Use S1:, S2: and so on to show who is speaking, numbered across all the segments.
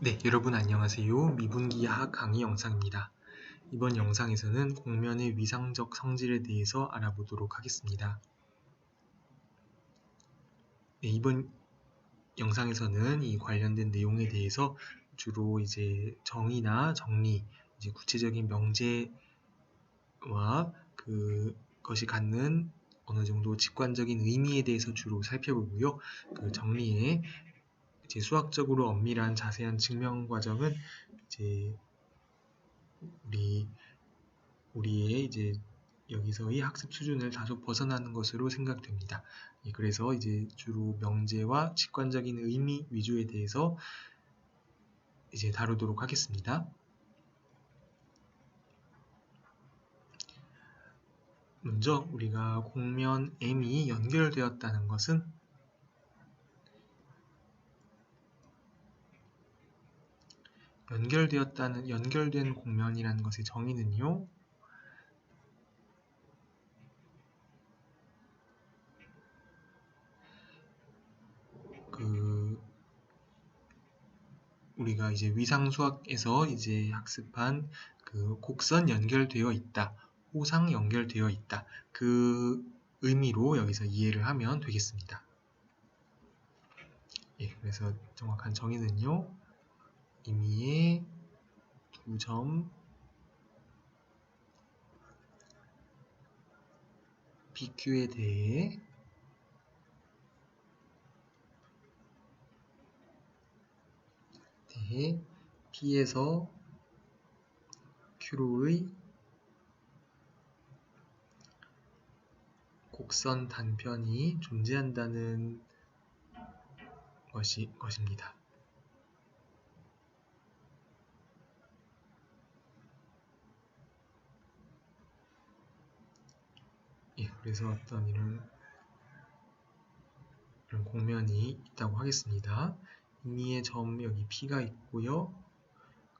S1: 네, 여러분 안녕하세요. 미분기하학 강의 영상입니다. 이번 영상에서는 곡면의 위상적 성질에 대해서 알아보도록 하겠습니다. 네, 이번 영상에서는 이 관련된 내용에 대해서 주로 이제 정의나 정리, 이제 구체적인 명제와 그것이 갖는 어느 정도 직관적인 의미에 대해서 주로 살펴보고요. 그 정리의 이제 수학적으로 엄밀한 자세한 증명 과정은 이제 우리의 이제 여기서의 학습 수준을 다소 벗어나는 것으로 생각됩니다. 그래서 이제 주로 명제와 직관적인 의미 위주에 대해서 이제 다루도록 하겠습니다. 먼저 우리가 곡면 M이 연결되었다는 것은 연결된 곡면이라는 것의 정의는요. 우리가 이제 위상수학에서 이제 학습한 그 곡선 연결되어 있다, 호상 연결되어 있다, 그 의미로 여기서 이해를 하면 되겠습니다. 그래서 정확한 정의는요, 임의의 두 점 BQ에 대해 P에서 Q로의 곡선 단편이 존재한다는 것입니다. 그래서 어떤 이런 곡면이 있다고 하겠습니다. 임의의 점 여기 P가 있고요.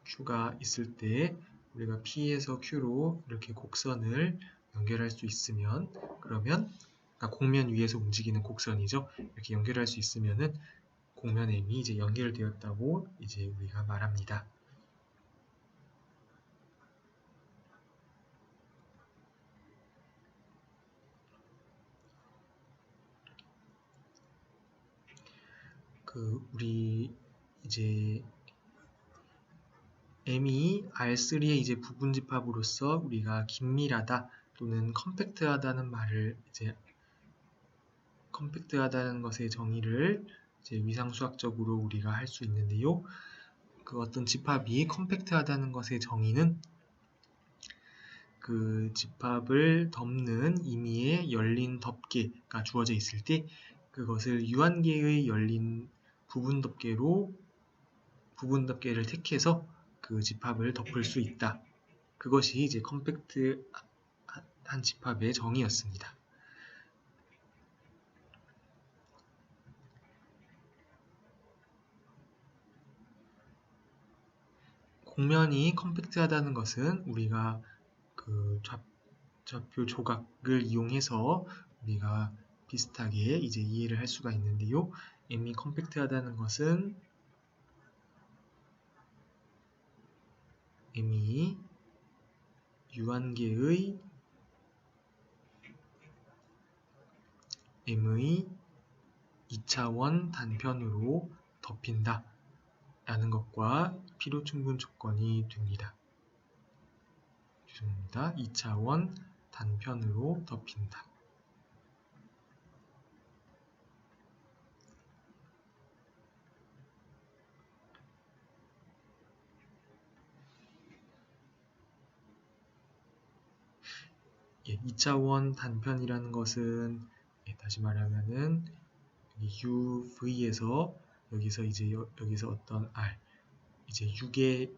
S1: Q가 있을 때 우리가 P에서 Q로 이렇게 곡선을 연결할 수 있으면 그러면 곡면 위에서 움직이는 곡선이죠. 이렇게 연결할 수 있으면은 곡면 M이 이제 연결되었다고 이제 우리가 말합니다. 우리 이제 M이 R3의 이제 부분집합으로서 우리가 긴밀하다 또는 컴팩트하다는 말을 이제 컴팩트하다는 것의 정의를 이제 위상수학적으로 우리가 할 수 있는데요. 그 어떤 집합이 컴팩트하다는 것의 정의는 그 집합을 덮는 임의의 열린 덮개가 주어져 있을 때 그것을 유한계의 열린 부분 덮개를 택해서 그 집합을 덮을 수 있다. 그것이 이제 컴팩트한 집합의 정의였습니다. 곡면이 컴팩트하다는 것은 우리가 그 좌표 조각을 이용해서 우리가 비슷하게 이제 이해를 할 수가 있는데요. M이 컴팩트하다는 것은 M이 유한계의 M의 2차원 단편으로 덮인다 라는 것과 필요충분 조건이 됩니다. 죄송합니다. 2차원 단편으로 덮인다. 예, 2차원 단편이라는 것은 다시 말하면은 UV에서 여기서 이제 여기서 어떤 R 이제 6의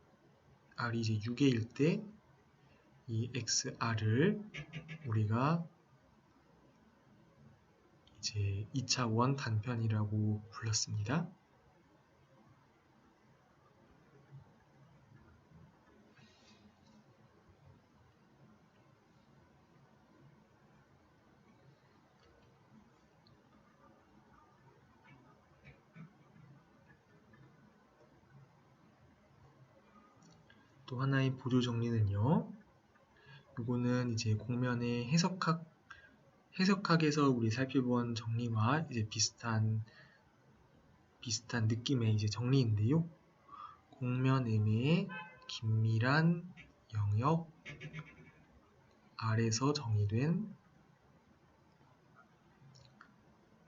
S1: R이 이제 6개일 때 이 XR을 우리가 이제 2차원 단편이라고 불렀습니다. 또 하나의 보조 정리는요. 이거는 이제 공면의 해석학에서 우리 살펴본 정리와 이제 비슷한 느낌의 이제 정리인데요. 공면 M의 긴밀한 영역 R에서 정의된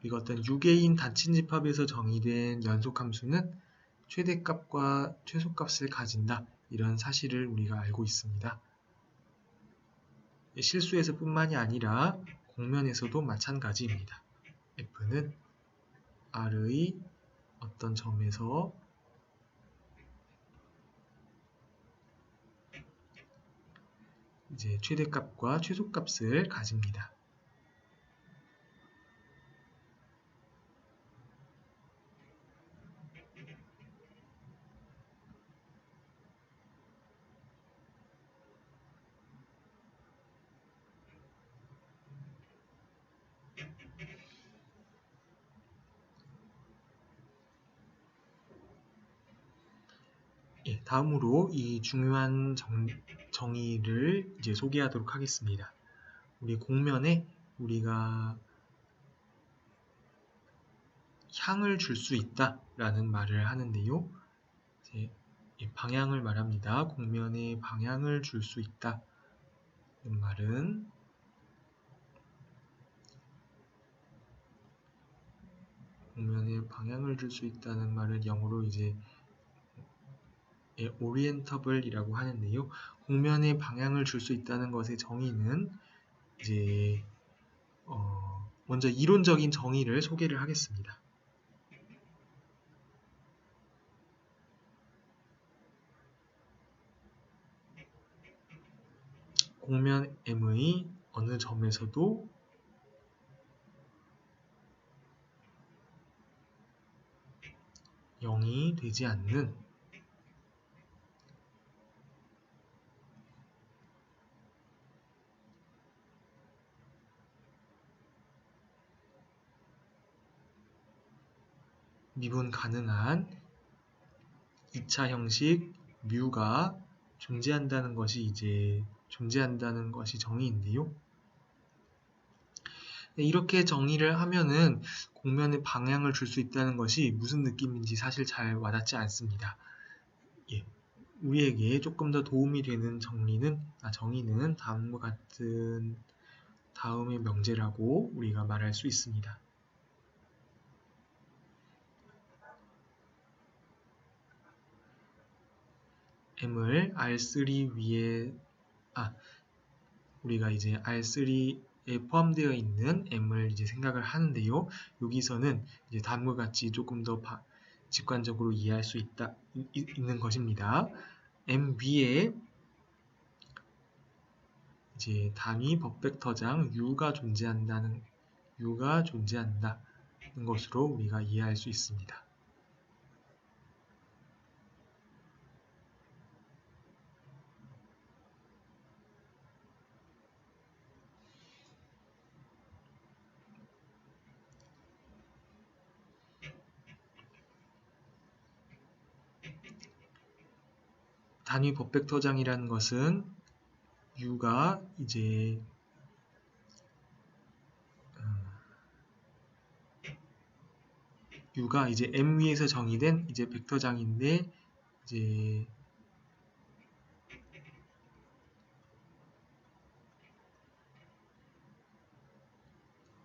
S1: 우리가 어떤 유개인 단친 집합에서 정의된 연속함수는 최대값과 최소값을 가진다. 이런 사실을 우리가 알고 있습니다. 실수에서 뿐만이 아니라 공면에서도 마찬가지입니다. F는 R의 어떤 점에서 이제 최대값과 최소값을 가집니다. 예, 다음으로 이 중요한 정의를 이제 소개하도록 하겠습니다. 우리 공면에 우리가 향을 줄 수 있다라는 말을 하는데요. 이제 방향을 말합니다. 공면에 방향을 줄 수 있다는 말은 공면에 방향을 줄 수 있다는 말을 영어로 이제 orientable이라고 하는데요. 공면에 방향을 줄 수 있다는 것의 정의는 이제 먼저 이론적인 정의를 소개를 하겠습니다. 공면 M의 어느 점에서도 (0이) 되지 않는 미분 가능한 2차 형식 뮤가 존재한다는 것이 정의인데요. 이렇게 정의를 하면은 공면에 방향을 줄 수 있다는 것이 무슨 느낌인지 사실 잘 와닿지 않습니다. 예, 우리에게 조금 더 도움이 되는 정의는 다음과 같은 다음의 명제라고 우리가 말할 수 있습니다. M을 R3 위에 우리가 이제 R3에 포함되어 있는 M을 이제 생각을 하는데요. 여기서는 이제 다음과 같이 조금 더 직관적으로 이해할 수 있는 것입니다. M 위에 이제 단위 법벡터장 U가 존재한다는 것으로 우리가 이해할 수 있습니다. 단위 법벡터장이라는 것은 U가 이제 M 위에서 정의된 이제 벡터장인데 이제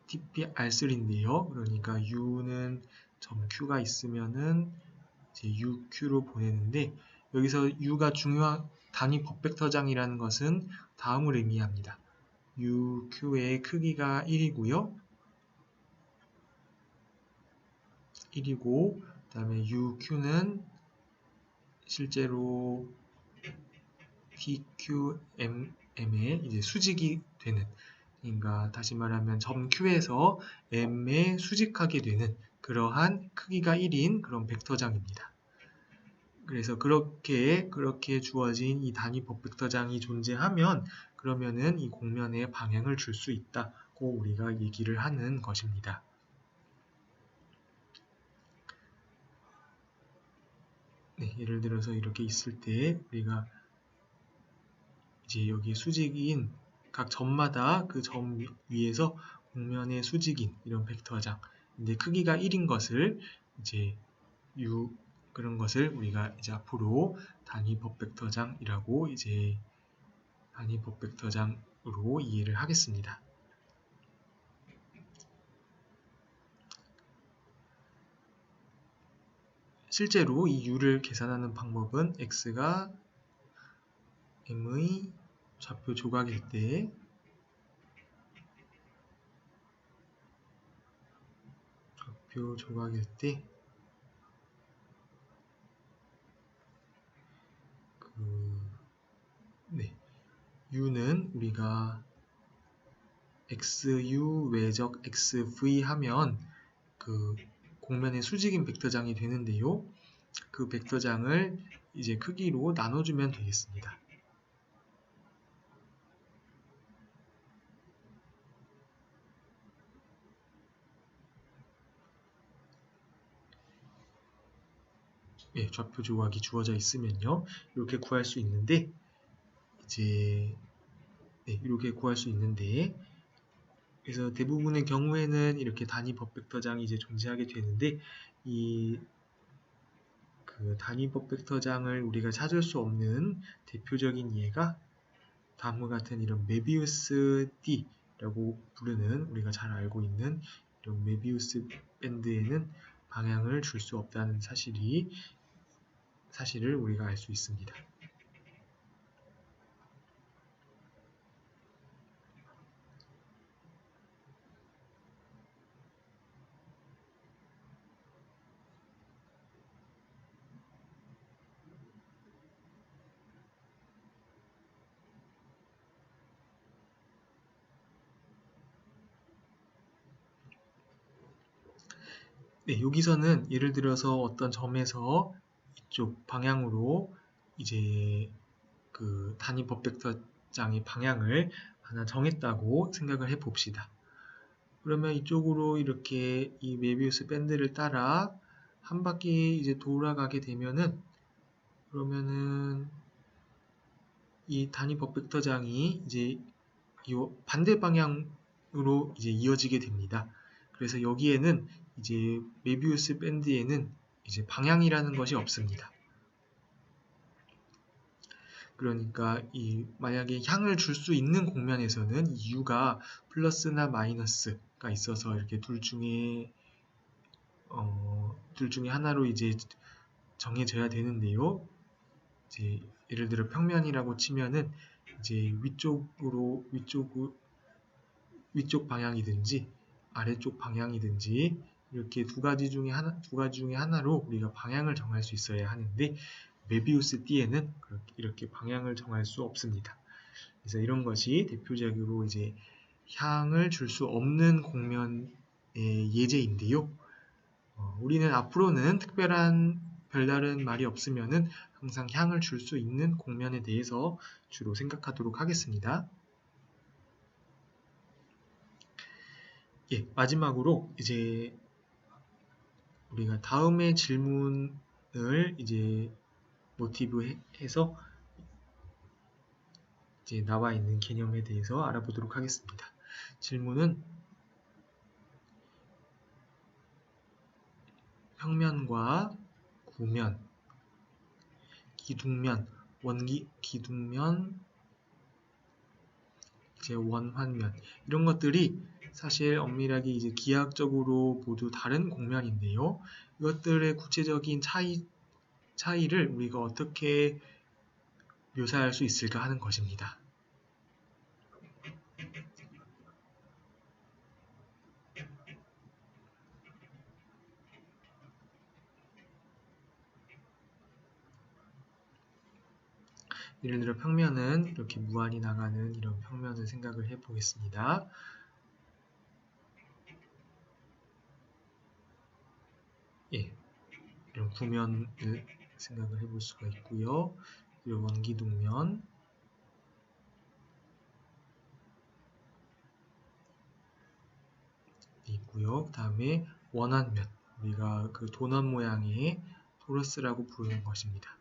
S1: TP-R3인데요. 그러니까 U는 점 Q가 있으면은 이제 UQ로 보내는데 여기서 U가 중요한 단위 법벡터장이라는 것은 다음을 의미합니다. UQ의 크기가 1이고요. 1이고 그다음에 UQ는 실제로 TQM의 이제 수직이 되는 그러니까 다시 말하면 점 Q에서 M에 수직하게 되는 그러한 크기가 1인 그런 벡터장입니다. 그래서 그렇게 주어진 이 단위 법벡터장이 존재하면 그러면은 이 공면에 방향을 줄 수 있다고 우리가 얘기를 하는 것입니다. 네, 예를 들어서 이렇게 있을 때 우리가 이제 여기 수직인 각 점마다 그 점 위에서 곡면의 수직인 이런 벡터장. 근데 크기가 1인 것을 이제 U 그런 것을 우리가 이제 앞으로 단위 법벡터장이라고 이제 단위 법벡터장으로 이해를 하겠습니다. 실제로 이 U를 계산하는 방법은 X가 M의 좌표 조각일 때 U는 우리가 XU 외적 XV 하면 그 곡면의 수직인 벡터장이 되는데요. 그 벡터장을 이제 크기로 나눠주면 되겠습니다. 예, 좌표 조각이 주어져 있으면요. 이렇게 구할 수 있는데 이제 이렇게 구할 수 있는데 그래서 대부분의 경우에는 이렇게 단위 법벡터장이 이제 존재하게 되는데 이 그 단위 법벡터장을 우리가 찾을 수 없는 대표적인 예가 다음과 같은 이런 메비우스 D라고 부르는 우리가 잘 알고 있는 이런 메비우스 밴드에는 방향을 줄 수 없다는 사실을 우리가 알 수 있습니다. 네, 여기서는 예를 들어서 어떤 점에서 이쪽 방향으로 이제 그 단위 법벡터장의 방향을 하나 정했다고 생각을 해 봅시다. 그러면 이쪽으로 이렇게 이 메비우스 밴드를 따라 한 바퀴 이제 돌아가게 되면은 그러면은 이 단위 법벡터장이 이제 이 반대 방향으로 이제 이어지게 됩니다. 그래서 여기에는 이제 메비우스 밴드에는 이제 방향이라는 것이 없습니다. 그러니까 이 만약에 향을 줄 수 있는 곡면에서는 이 U가 플러스나 마이너스가 있어서 이렇게 둘 중에 하나로 이제 정해져야 되는데요. 이제 예를 들어 평면이라고 치면은 이제 위쪽 방향이든지 아래쪽 방향이든지 이렇게 두 가지 중에 하나로 우리가 방향을 정할 수 있어야 하는데 메비우스 띠에는 이렇게 방향을 정할 수 없습니다. 그래서 이런 것이 대표적으로 이제 향을 줄 수 없는 곡면의 예제인데요. 우리는 앞으로는 특별한 별다른 말이 없으면은 항상 향을 줄 수 있는 곡면에 대해서 주로 생각하도록 하겠습니다. 예, 마지막으로 이제 우리가 다음의 질문을 이제 모티브해서 이제 나와 있는 개념에 대해서 알아보도록 하겠습니다. 질문은 평면과 구면, 기둥면, 기둥면, 이제 원환면 이런 것들이 사실 엄밀하게 이제 기하학적으로 모두 다른 곡면인데요. 이것들의 구체적인 차이를 우리가 어떻게 묘사할 수 있을까 하는 것입니다. 예를 들어 평면은 이렇게 무한히 나가는 이런 평면을 생각을 해 보겠습니다. 예, 이런 구면을 생각을 해 볼 수가 있고요. 그리고 원기둥면, 있고요. 그 다음에 원환면, 우리가 그 도넛 모양의 토러스라고 부르는 것입니다.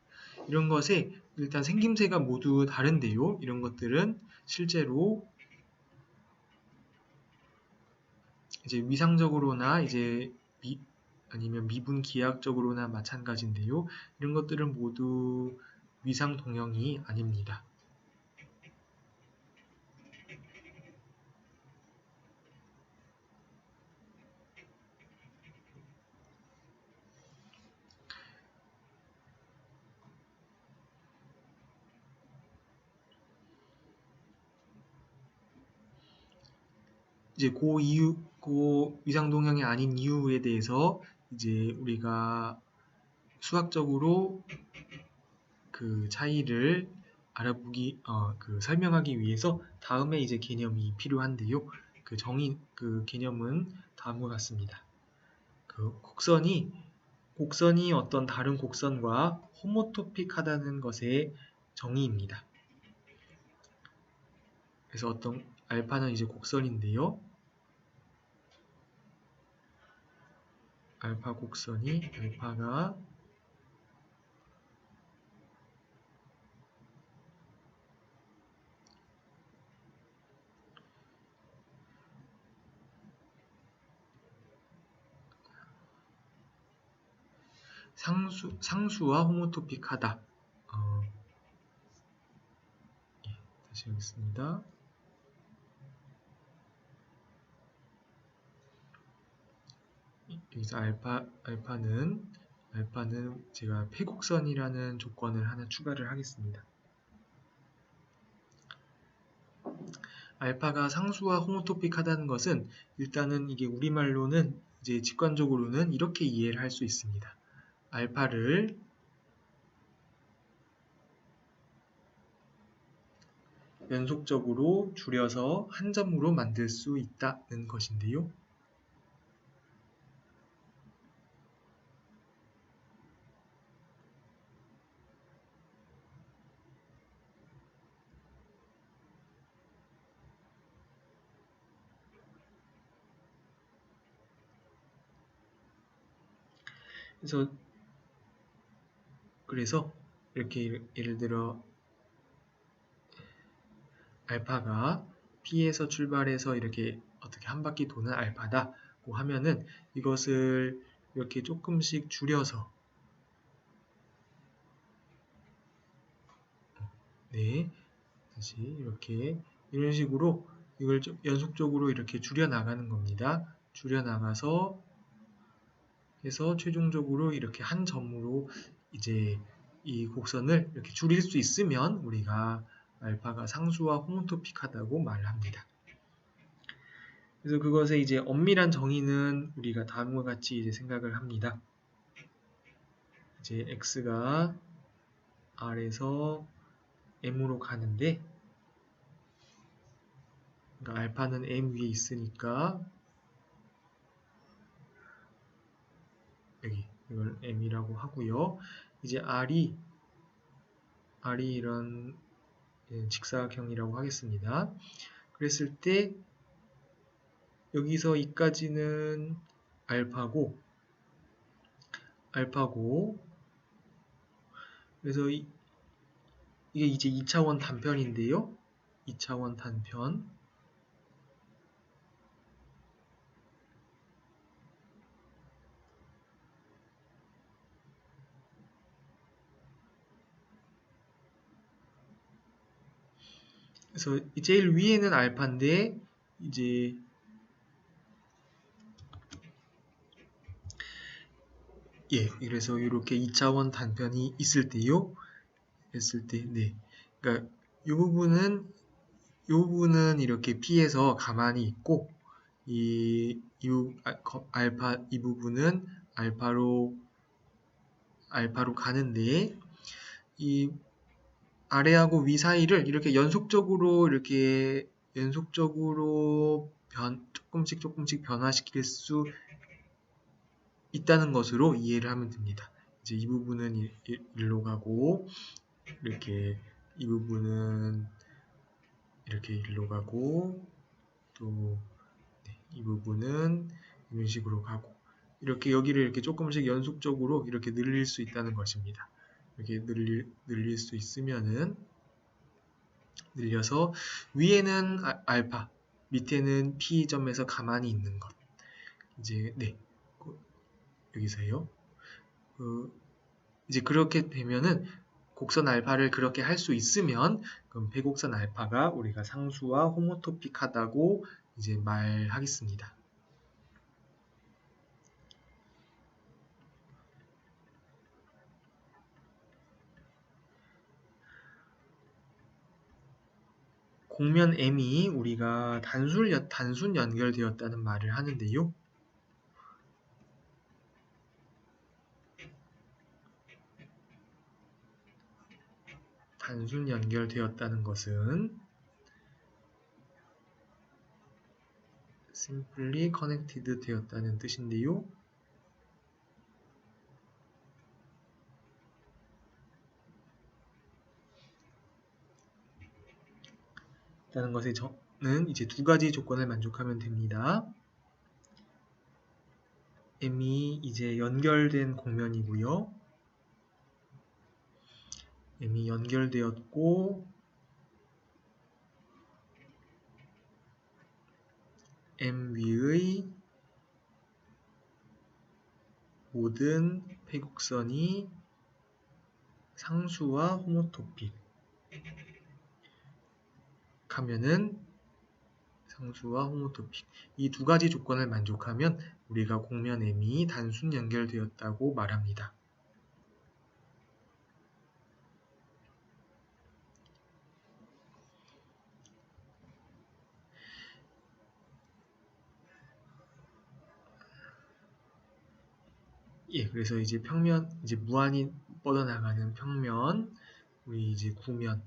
S1: 이런 것에 일단 생김새가 모두 다른데요. 이런 것들은 실제로 이제 위상적으로나 이제 아니면 미분 기하학적으로나 마찬가지인데요. 이런 것들은 모두 위상 동형이 아닙니다. 이제 고 위상 동형이 아닌 이유에 대해서 이제 우리가 수학적으로 그 차이를 설명하기 위해서 다음에 이제 개념이 필요한데요. 그 개념은 다음과 같습니다. 곡선이 어떤 다른 곡선과 호모토픽하다는 것의 정의입니다. 그래서 어떤 알파는 이제 곡선인데요. 알파가 상수와 호모토픽하다. 다시 하겠습니다. 여기서 알파는 제가 폐곡선이라는 조건을 하나 추가를 하겠습니다. 알파가 상수와 호모토픽하다는 것은 일단은 이게 우리말로는 이제 직관적으로는 이렇게 이해를 할 수 있습니다. 알파를 연속적으로 줄여서 한 점으로 만들 수 있다는 것인데요. 그래서 이렇게 예를 들어 알파가 P에서 출발해서 이렇게 어떻게 한 바퀴 도는 알파다고 하면은 이것을 이렇게 조금씩 줄여서 다시 이렇게 이런 식으로 이걸 좀 연속적으로 이렇게 줄여 나가는 겁니다. 줄여 나가서 해서 최종적으로 이렇게 한 점으로 이제 이 곡선을 이렇게 줄일 수 있으면 우리가 알파가 상수와 호모토픽하다고 말합니다. 그래서 그것의 이제 엄밀한 정의는 우리가 다음과 같이 이제 생각을 합니다. 이제 x가 r에서 m으로 가는데, 그러니까 알파는 m 위에 있으니까 여기 이걸 m이라고 하고요. 이제 r이 이런 직사각형이라고 하겠습니다. 그랬을 때 여기서 이까지는 알파고 그래서 이게 이제 2차원 단편인데요. 2차원 단편. 그래서 제일 위에는 알파인데 이제 그래서 이렇게 2차원 단편이 있을 때요. 그러니까 이 부분은 이렇게 P에서 가만히 있고 알파 이 부분은 알파로 가는데 이 아래하고 위 사이를 이렇게 연속적으로 조금씩 변화시킬 수 있다는 것으로 이해를 하면 됩니다. 이제 이 부분은 일로 가고 이렇게 이 부분은 이렇게 일로 가고 또 이 부분은 이런 식으로 가고 이렇게 여기를 이렇게 조금씩 연속적으로 이렇게 늘릴 수 있다는 것입니다. 이렇게 늘릴 수 있으면은 늘려서 위에는 알파, 밑에는 P점에서 가만히 있는 것. 이제 네, 여기서요. 이제 그렇게 되면은 곡선 알파를 그렇게 할 수 있으면 그럼 배곡선 알파가 우리가 상수와 호모토픽하다고 이제 말하겠습니다. 곡면 M이 우리가 단순 연결되었다는 말을 하는데요. 단순 연결되었다는 것은 simply connected 되었다는 뜻인데요. 라는 것에 저는 이제 두 가지 조건을 만족하면 됩니다. M이 이제 연결된 곡면이고요. M이 연결되었고 M 위의 모든 폐곡선이 상수와 호모토픽 하면은 상수와 호모토픽 이 두 가지 조건을 만족하면 우리가 곡면 M이 단순 연결되었다고 말합니다. 예, 그래서 이제 평면, 이제 무한히 뻗어나가는 평면, 우리 이제 구면,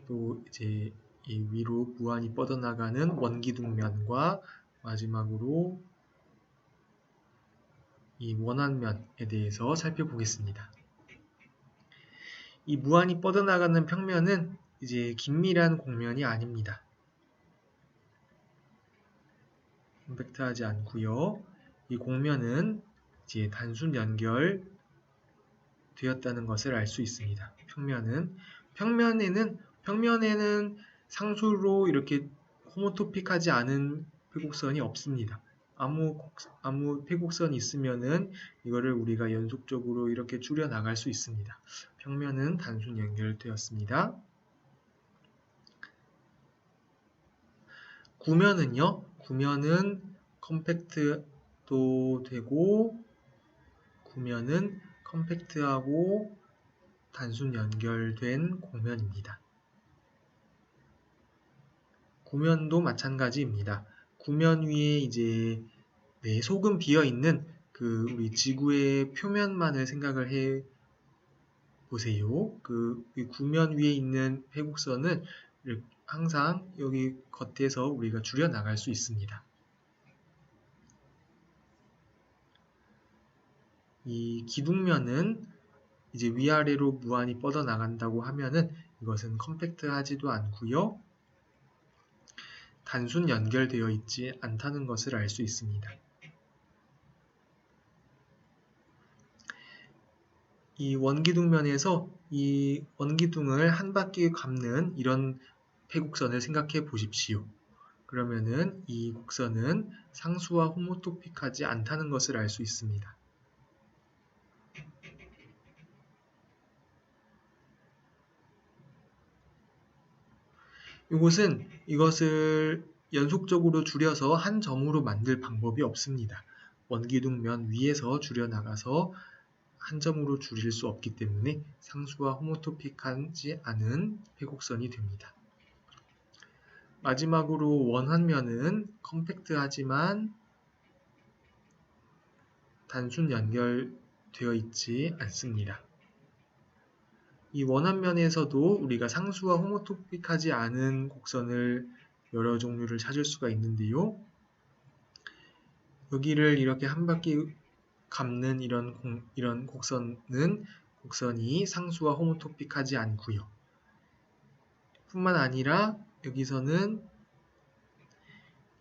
S1: 또 이제 이 위로 무한히 뻗어나가는 원기둥면과 마지막으로 이 원완면에 대해서 살펴보겠습니다. 이 무한히 뻗어나가는 평면은 이제 긴밀한 곡면이 아닙니다. 컴팩트하지 않고요. 이 곡면은 이제 단순 연결 되었다는 것을 알 수 있습니다. 평면에는 상수로 이렇게 호모토픽하지 않은 폐곡선이 없습니다. 아무 폐곡선이 있으면은 이거를 우리가 연속적으로 이렇게 줄여 나갈 수 있습니다. 평면은 단순 연결되었습니다. 구면은 컴팩트도 되고 구면은 컴팩트하고 단순 연결된 곡면입니다. 구면도 마찬가지입니다. 구면 위에 이제 소금 비어 있는 그 우리 지구의 표면만을 생각을 해 보세요. 이 구면 위에 있는 회곡선을 항상 여기 겉에서 우리가 줄여 나갈 수 있습니다. 이 기둥면은 이제 위아래로 무한히 뻗어 나간다고 하면은 이것은 컴팩트하지도 않고요. 단순 연결되어 있지 않다는 것을 알 수 있습니다. 이 원기둥면에서 이 원기둥을 한 바퀴 감는 이런 폐곡선을 생각해 보십시오. 그러면은 이 곡선은 상수와 호모토픽하지 않다는 것을 알 수 있습니다. 이것을 연속적으로 줄여서 한 점으로 만들 방법이 없습니다. 원기둥면 위에서 줄여 나가서 한 점으로 줄일 수 없기 때문에 상수와 호모토픽하지 않은 폐곡선이 됩니다. 마지막으로 원환면은 컴팩트하지만 단순 연결되어 있지 않습니다. 이 원환면에서도 우리가 상수와 호모토픽하지 않은 곡선을 여러 종류를 찾을 수가 있는데요. 여기를 이렇게 한 바퀴 감는 이런 곡선이 상수와 호모토픽하지 않고요. 뿐만 아니라 여기서는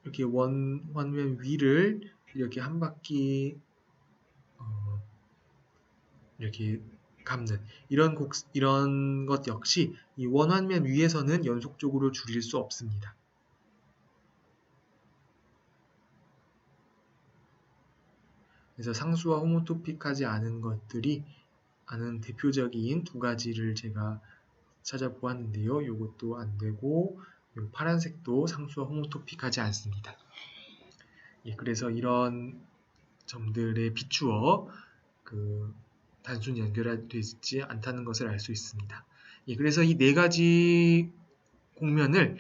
S1: 이렇게 원환면 위를 이렇게 한 바퀴 이렇게 감는 이런 것 역시 이 원환면 위에서는 연속적으로 줄일 수 없습니다. 그래서 상수와 호모토픽하지 않은 것들이 아는 대표적인 두 가지를 제가 찾아보았는데요. 이것도 안 되고 요 파란색도 상수와 호모토픽하지 않습니다. 예, 그래서 이런 점들에 비추어 단순히 연결되지 않다는 것을 알 수 있습니다. 예, 그래서 이 네 가지 공면을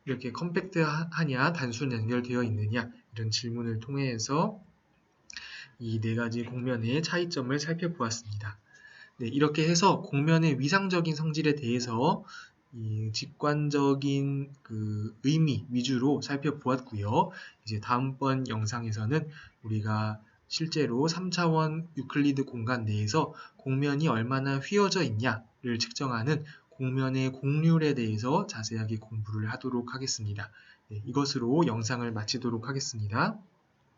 S1: 이렇게 컴팩트하냐, 단순 연결되어 있느냐 이런 질문을 통해서 이 네 가지 공면의 차이점을 살펴보았습니다. 네, 이렇게 해서 공면의 위상적인 성질에 대해서 이 직관적인 의미 위주로 살펴보았고요. 이제 다음번 영상에서는 우리가 실제로 3차원 유클리드 공간 내에서 공면이 얼마나 휘어져 있냐를 측정하는 공면의 곡률에 대해서 자세하게 공부를 하도록 하겠습니다. 네, 이것으로 영상을 마치도록 하겠습니다.